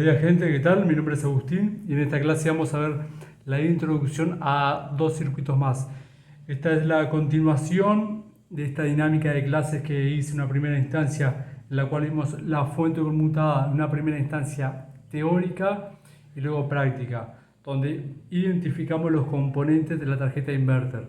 días gente, ¿qué tal? Mi nombre es Agustín y en esta clase vamos a ver la introducción a dos circuitos más. Esta es la continuación de esta dinámica de clases que hice en una primera instancia, en la cual vimos la fuente conmutada en una primera instancia teórica y luego práctica, donde identificamos los componentes de la tarjeta inverter.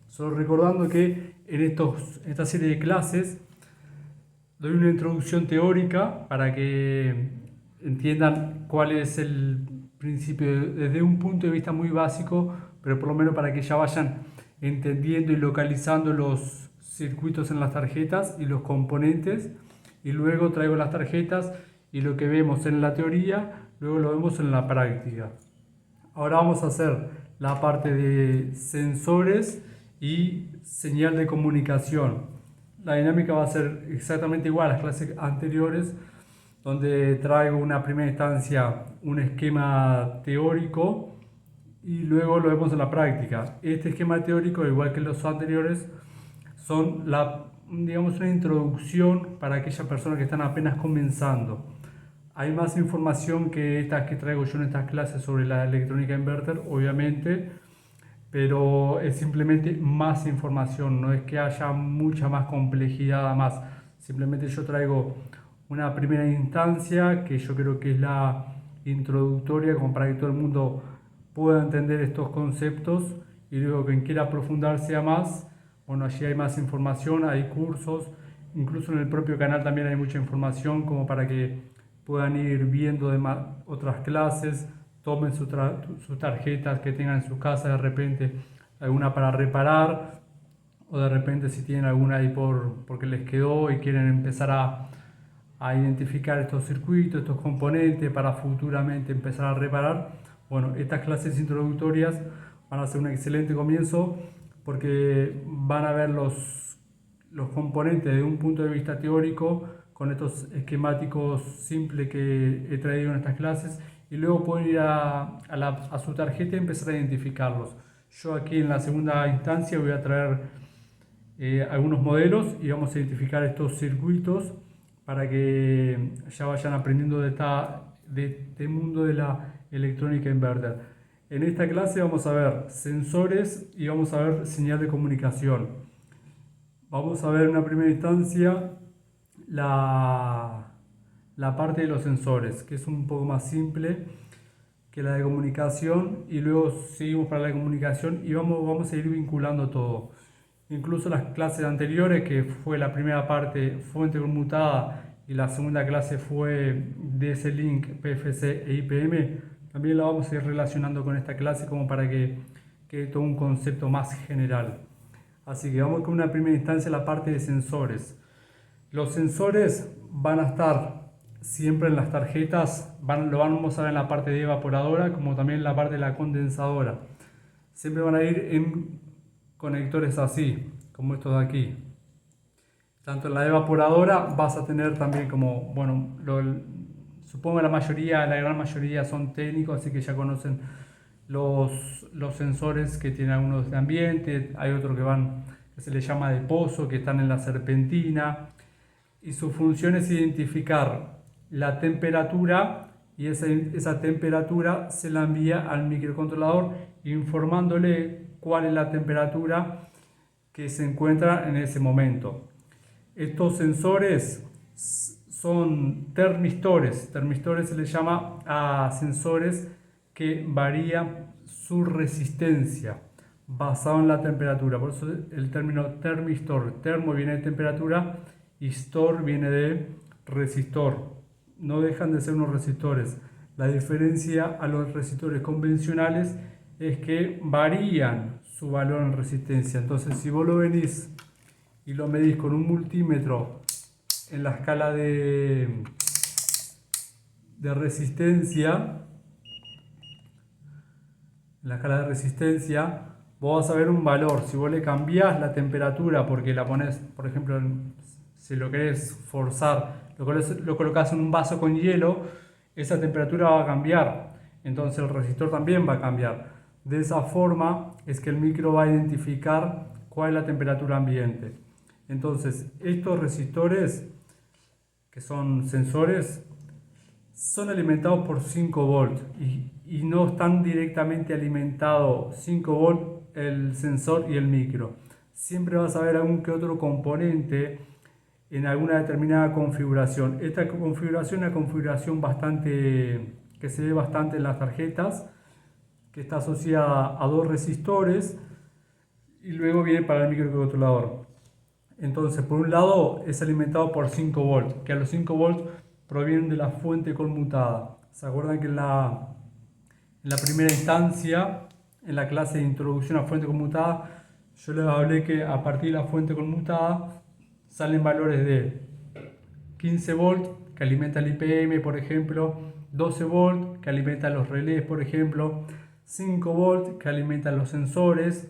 Solo recordando que en esta serie de clases doy una introducción teórica para que entiendan cuál es el principio desde un punto de vista muy básico, pero por lo menos para que ya vayan entendiendo y localizando los circuitos en las tarjetas y los componentes. Y luego traigo las tarjetas y lo que vemos en la teoría, luego lo vemos en la práctica. Ahora vamos a hacer la parte de sensores y señal de comunicación. La dinámica va a ser exactamente igual a las clases anteriores, donde traigo una primera instancia un esquema teórico y luego lo vemos en la práctica. Este esquema teórico, igual que los anteriores, son digamos, una introducción para aquellas personas que están apenas comenzando. Hay más información que estas que traigo yo en estas clases sobre la electrónica inverter, obviamente, pero es simplemente más información, no es que haya mucha más complejidad más. Simplemente yo traigo una primera instancia que yo creo que es la introductoria, como para que todo el mundo pueda entender estos conceptos, y luego quien quiera aprofundarse a más, bueno, allí hay más información, hay cursos, incluso en el propio canal también hay mucha información como para que puedan ir viendo otras clases, tomen sus tarjetas que tengan en su casa, de repente alguna para reparar, o de repente si tienen alguna ahí porque les quedó y quieren empezar a identificar estos circuitos, estos componentes para futuramente empezar a reparar. Bueno, estas clases introductorias van a ser un excelente comienzo porque van a ver los componentes de un punto de vista teórico con estos esquemáticos simples que he traído en estas clases, y luego pueden ir a su tarjeta y empezar a identificarlos. Yo aquí en la segunda instancia voy a traer algunos modelos y vamos a identificar estos circuitos para que ya vayan aprendiendo de este mundo de la electrónica inverter. En esta clase vamos a ver sensores y vamos a ver señal de comunicación. Vamos a ver en una primera instancia la parte de los sensores, que es un poco más simple que la de comunicación, y luego seguimos para la de comunicación y vamos a ir vinculando todo. Incluso las clases anteriores, que fue la primera parte fuente conmutada y la segunda clase fue DS-Link, PFC e IPM, también la vamos a ir relacionando con esta clase como para que quede todo un concepto más general. Así que vamos con una primera instancia la parte de sensores. Los sensores van a estar siempre en las tarjetas, lo vamos a ver en la parte de evaporadora como también en la parte de la condensadora. Siempre van a ir en conectores así, como estos de aquí. Tanto en la evaporadora vas a tener también como, bueno, supongo la gran mayoría son técnicos, así que ya conocen los sensores que tienen algunos de ambiente, hay otros que se les llama de pozo, que están en la serpentina, y su función es identificar la temperatura, y esa temperatura se la envía al microcontrolador informándole cuál es la temperatura que se encuentra en ese momento. Estos sensores son termistores. Termistores se les llama a sensores que varían su resistencia basado en la temperatura. Por eso el término termistor. Termo viene de temperatura y stor viene de resistor. No dejan de ser unos resistores. La diferencia a los resistores convencionales es que varían su valor en resistencia. Entonces, si vos lo venís y lo medís con un multímetro en la escala de resistencia, vos vas a ver un valor. Si vos le cambiás la temperatura porque la pones, por ejemplo, si lo querés forzar, lo colocás en un vaso con hielo, esa temperatura va a cambiar. Entonces el resistor también va a cambiar. De esa forma es que el micro va a identificar cuál es la temperatura ambiente. Entonces estos resistores, que son sensores, son alimentados por 5 volts y no están directamente alimentados 5 volts el sensor y el micro. Siempre vas a ver algún que otro componente en alguna determinada configuración. Esta configuración es una configuración que se ve bastante en las tarjetas, que está asociada a dos resistores y luego viene para el microcontrolador. Entonces, por un lado es alimentado por 5 volts, que a los 5 volts provienen de la fuente conmutada. ¿Se acuerdan que en la primera instancia, en la clase de introducción a fuente conmutada, yo les hablé que a partir de la fuente conmutada salen valores de 15 volts que alimenta el IPM, por ejemplo, 12 volts que alimentan los relés, por ejemplo, 5 volts que alimentan los sensores,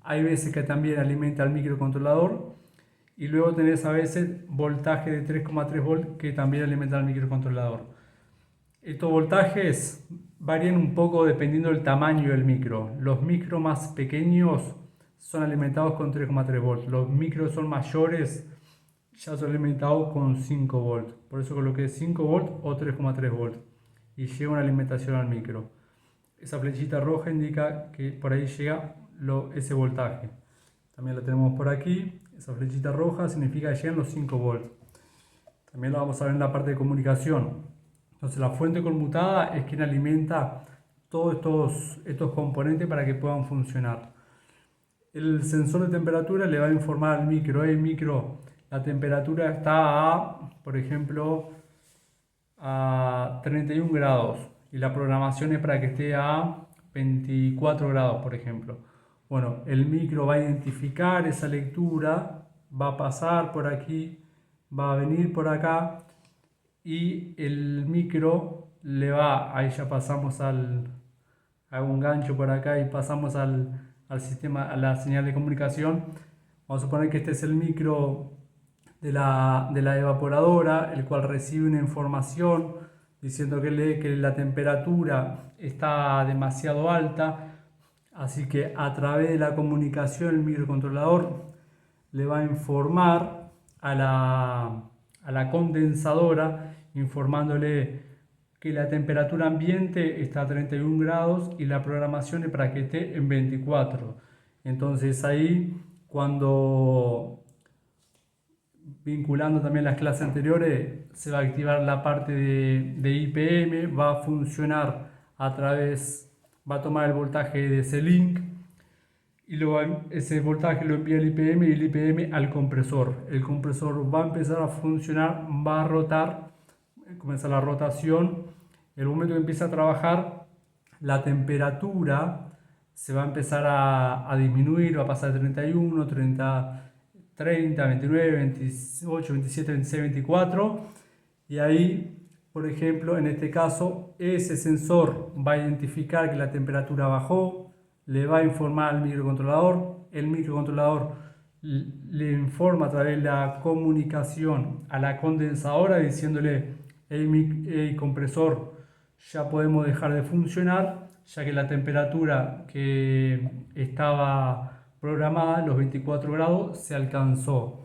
hay veces que también alimenta el microcontrolador y luego tenés a veces voltaje de 3,3 volts que también alimenta el microcontrolador. Estos voltajes varían un poco dependiendo del tamaño del micro. Los micros más pequeños son alimentados con 3,3 volts, los micros son mayores, ya son alimentados con 5 volts. Por eso coloqué 5 volts o 3,3 volts y llega una alimentación al micro. Esa flechita roja indica que por ahí llega ese voltaje. También la tenemos por aquí. Esa flechita roja significa que llegan los 5 volts. También lo vamos a ver en la parte de comunicación. Entonces la fuente conmutada es quien alimenta todos estos componentes para que puedan funcionar. El sensor de temperatura le va a informar al micro: hey micro, la temperatura está por ejemplo, a 31 grados y la programación es para que esté a 24 grados, por ejemplo. Bueno, el micro va a identificar esa lectura, va a pasar por aquí, va a venir por acá y el micro ahí ya pasamos a un gancho por acá y pasamos al sistema, a la señal de comunicación. Vamos a suponer que este es el micro de la evaporadora, el cual recibe una información diciendo que la temperatura está demasiado alta, así que a través de la comunicación el microcontrolador le va a informar a la condensadora, informándole que la temperatura ambiente está a 31 grados y la programación es para que esté en 24. Entonces ahí, cuando vinculando también las clases anteriores, se va a activar la parte de IPM, va a funcionar va a tomar el voltaje de ese link y luego ese voltaje lo envía el IPM y el IPM al compresor. El compresor va a empezar a funcionar, va a rotar, comienza la rotación. En el momento que empieza a trabajar, la temperatura se va a empezar a disminuir, va a pasar de 31, 30, 29, 28, 27, 26, 24 y ahí, por ejemplo, en este caso, ese sensor va a identificar que la temperatura bajó, le va a informar al microcontrolador, el microcontrolador le informa a través de la comunicación a la condensadora diciéndole: hey compresor, ya podemos dejar de funcionar, ya que la temperatura que estaba programada, los 24 grados, se alcanzó.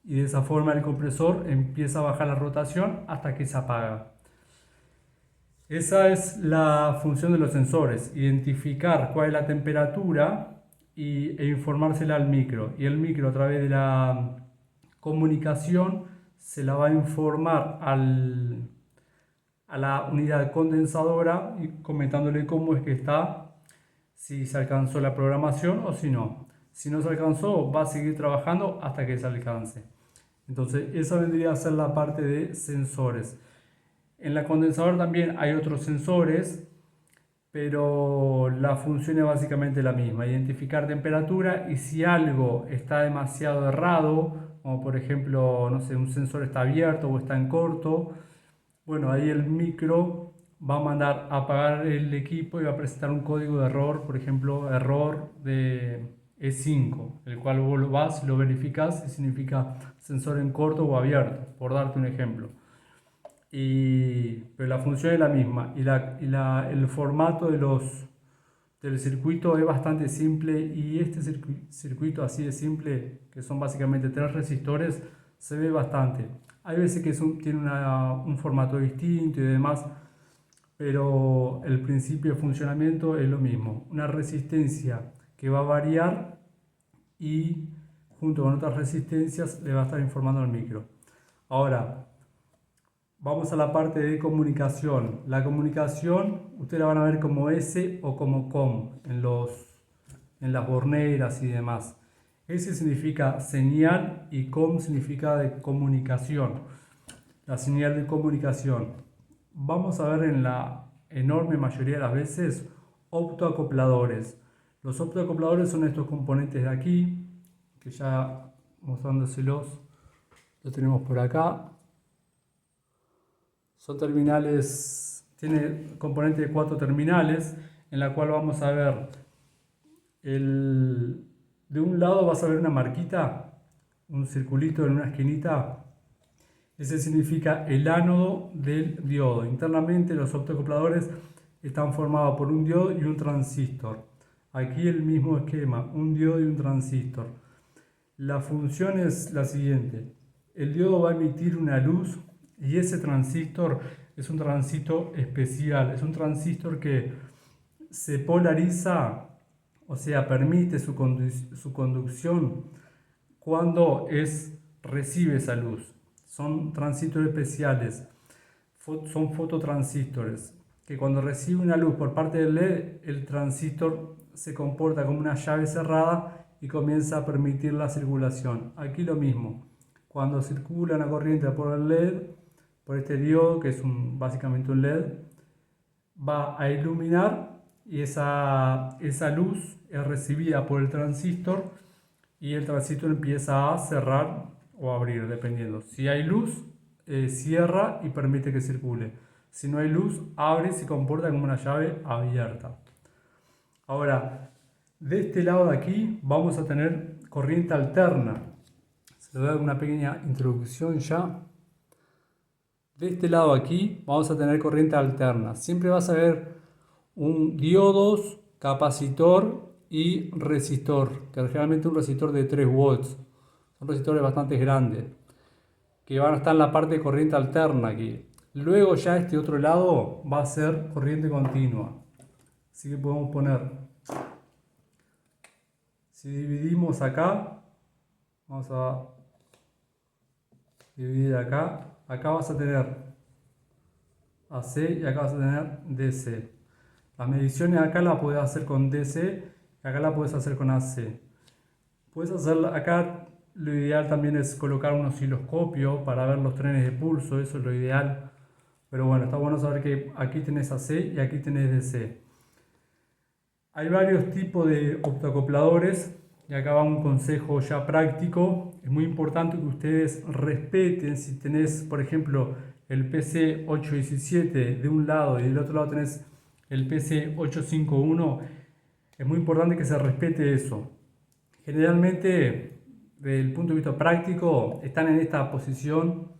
Y de esa forma el compresor empieza a bajar la rotación hasta que se apaga. Esa es la función de los sensores: identificar cuál es la temperatura e informársela al micro. Y el micro, a través de la comunicación, se la va a informar a la unidad condensadora y comentándole cómo es que está, si se alcanzó la programación o si no. Si no se alcanzó, va a seguir trabajando hasta que se alcance. Entonces, esa vendría a ser la parte de sensores. En la condensadora también hay otros sensores, pero la función es básicamente la misma: identificar temperatura, y si algo está demasiado errado, como por ejemplo, no sé, un sensor está abierto o está en corto, bueno, ahí el micro va a mandar a apagar el equipo y va a presentar un código de error, por ejemplo, error de E5, el cual vos lo verificás y significa sensor en corto o abierto, por darte un ejemplo. Pero la función es la misma y el formato del circuito es bastante simple, y este circuito así de simple, que son básicamente 3 resistores, se ve bastante. Hay veces que tiene un formato distinto y demás, pero el principio de funcionamiento es lo mismo. Una resistencia que va a variar y junto con otras resistencias le va a estar informando al micro. Ahora, vamos a la parte de comunicación. La comunicación, ustedes la van a ver como S o como COM en las borneras y demás. S significa señal y COM significa de comunicación. La señal de comunicación. Vamos a ver en la enorme mayoría de las veces optoacopladores. Los optoacopladores son estos componentes de aquí, que ya mostrándoselos, los tenemos por acá. Son terminales, tiene componente de 4 terminales, en la cual vamos a ver, de un lado vas a ver una marquita, un circulito en una esquinita. Ese significa el ánodo del diodo. Internamente los optoacopladores están formados por un diodo y un transistor. Aquí el mismo esquema, un diodo y un transistor. La función es la siguiente. El diodo va a emitir una luz y ese transistor es un transistor especial. Es un transistor que se polariza, o sea, permite su conducción cuando recibe esa luz. Son transistores especiales, son fototransistores, que cuando recibe una luz por parte del LED, el transistor se comporta como una llave cerrada y comienza a permitir la circulación. Aquí lo mismo, cuando circula una corriente por el LED, por este diodo, que es básicamente un LED, va a iluminar y esa luz es recibida por el transistor y el transistor empieza a cerrar o abrir, dependiendo. Si hay luz, cierra y permite que circule. Si no hay luz, abre y se comporta como una llave abierta. Ahora, de este lado de aquí vamos a tener corriente alterna. Se le da una pequeña introducción ya. De este lado aquí vamos a tener corriente alterna. Siempre vas a ver un diodos, capacitor y resistor, que generalmente un resistor de 3 volts. Son resistores bastante grandes, que van a estar en la parte de corriente alterna aquí. Luego ya este otro lado va a ser corriente continua. Así que podemos poner, si dividimos acá, vamos a dividir acá, acá vas a tener AC y acá vas a tener DC. Las mediciones acá las puedes hacer con DC y acá las puedes hacer con AC. Puedes hacer acá, lo ideal también es colocar un osciloscopio para ver los trenes de pulso, eso es lo ideal. Pero bueno, está bueno saber que aquí tenés AC y aquí tenés DC. Hay varios tipos de optoacopladores y acá va un consejo ya práctico. Es muy importante que ustedes respeten, si tenés por ejemplo el PC817 de un lado y del otro lado tenés el PC851, es muy importante que se respete eso. Generalmente, desde el punto de vista práctico, están en esta posición.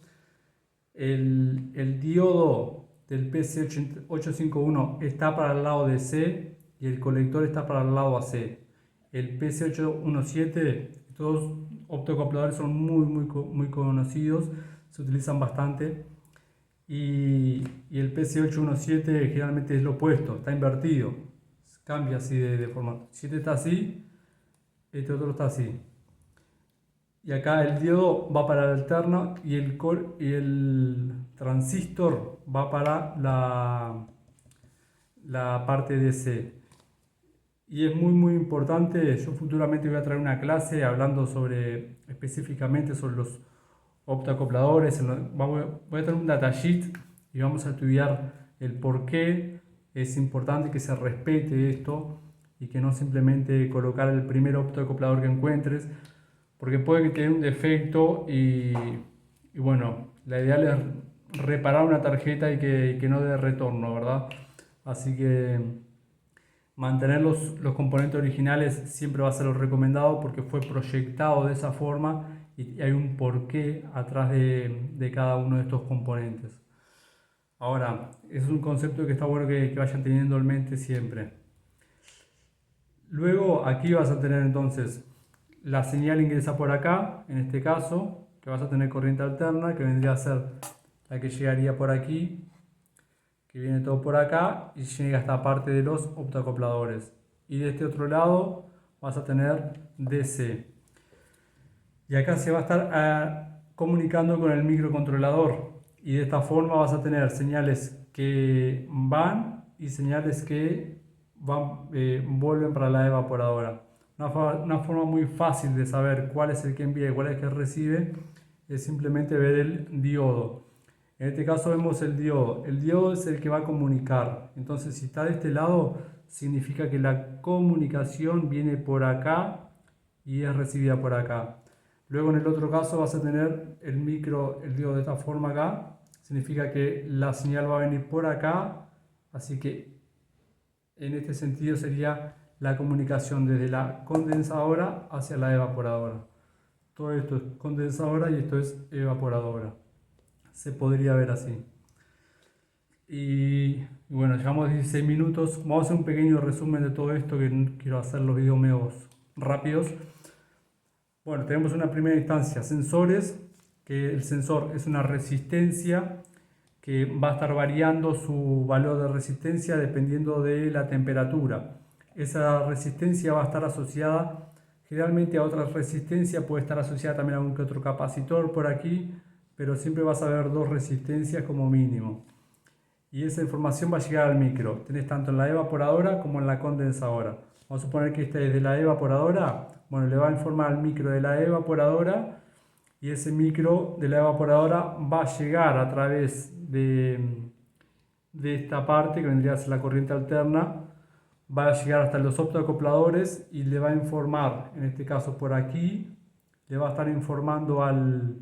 El diodo del PC851 está para el lado de C y el colector está para el lado AC. El PC817, estos optoacopladores son muy conocidos, se utilizan bastante. Y el PC817 generalmente es lo opuesto, está invertido, cambia así de formato. Si este está así, este otro está así. Y acá el diodo va para el alterno y el transistor va para la parte DC. Y es muy importante, yo futuramente voy a traer una clase hablando específicamente sobre los optoacopladores. Voy a traer un datasheet y vamos a estudiar el por qué es importante que se respete esto y que no simplemente colocar el primer optoacoplador que encuentres, porque puede que tenga un defecto y bueno, la ideal es reparar una tarjeta y que no dé retorno, ¿verdad? Así que mantener los componentes originales siempre va a ser lo recomendado porque fue proyectado de esa forma y hay un porqué atrás de cada uno de estos componentes. Ahora, es un concepto que está bueno que vayan teniendo en mente siempre. Luego aquí vas a tener entonces la señal ingresa por acá, en este caso, que vas a tener corriente alterna, que vendría a ser la que llegaría por aquí, que viene todo por acá y llega a esta parte de los optoacopladores. Y de este otro lado vas a tener DC. Y acá se va a estar comunicando con el microcontrolador. Y de esta forma vas a tener señales que van y señales que vuelven para la evaporadora. Una forma muy fácil de saber cuál es el que envía y cuál es el que recibe es simplemente ver el diodo. En este caso vemos el diodo. El diodo es el que va a comunicar. Entonces, si está de este lado, significa que la comunicación viene por acá y es recibida por acá. Luego en el otro caso vas a tener el diodo de esta forma acá. Significa que la señal va a venir por acá. Así que en este sentido sería la comunicación desde la condensadora hacia la evaporadora. Todo esto es condensadora y esto es evaporadora. Se podría ver así. Y bueno, llevamos 16 minutos. Vamos a hacer un pequeño resumen de todo esto, que quiero hacer los videos medios rápidos. Bueno, tenemos una primera instancia, sensores, que el sensor es una resistencia que va a estar variando su valor de resistencia dependiendo de la temperatura. Esa resistencia va a estar asociada generalmente a otra resistencia, puede estar asociada también a algún que otro capacitor por aquí, pero siempre vas a ver dos resistencias como mínimo. Y esa información va a llegar al micro. Tenés tanto en la evaporadora como en la condensadora. Vamos a suponer que este es de la evaporadora. Bueno, le va a informar al micro de la evaporadora y ese micro de la evaporadora va a llegar a través de esta parte que vendría a ser la corriente alterna. Va a llegar hasta los optoacopladores y le va a informar, en este caso por aquí, le va a estar informando al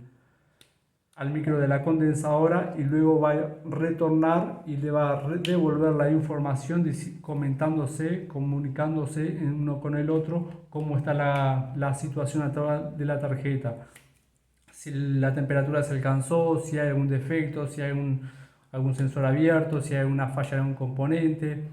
micro de la condensadora y luego va a retornar y le va a devolver la información comentándose, comunicándose uno con el otro cómo está la situación de la tarjeta. Si la temperatura se alcanzó, si hay algún defecto, si hay algún sensor abierto, si hay alguna falla en un componente,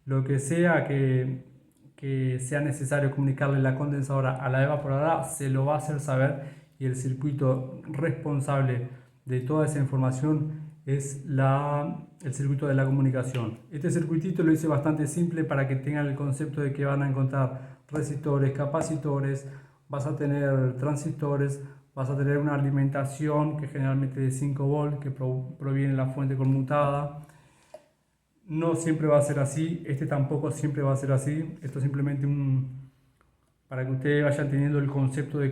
lo que sea que sea necesario comunicarle la condensadora a la evaporadora, se lo va a hacer saber. Y el circuito responsable de toda esa información es el circuito de la comunicación. Este circuitito lo hice bastante simple para que tengan el concepto de que van a encontrar resistores, capacitores, vas a tener transistores, vas a tener una alimentación que generalmente de 5 volts que proviene de la fuente conmutada. No siempre va a ser así, este tampoco siempre va a ser así, esto es simplemente para que ustedes vayan teniendo el concepto de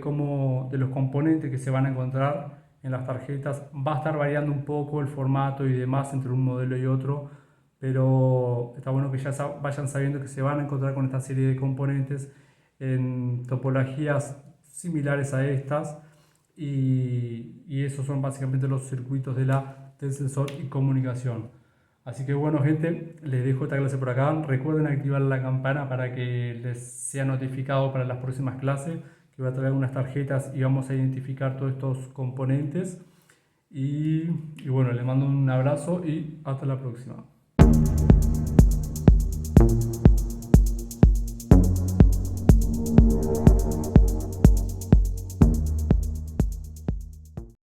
los componentes que se van a encontrar en las tarjetas. Va a estar variando un poco el formato y demás entre un modelo y otro, pero está bueno que ya vayan sabiendo que se van a encontrar con esta serie de componentes en topologías similares a estas, y esos son básicamente los circuitos del sensor y comunicación. Así que bueno, gente, les dejo esta clase por acá. Recuerden activar la campana para que les sea notificado para las próximas clases, que voy a traer unas tarjetas y vamos a identificar todos estos componentes. Y bueno, les mando un abrazo y hasta la próxima.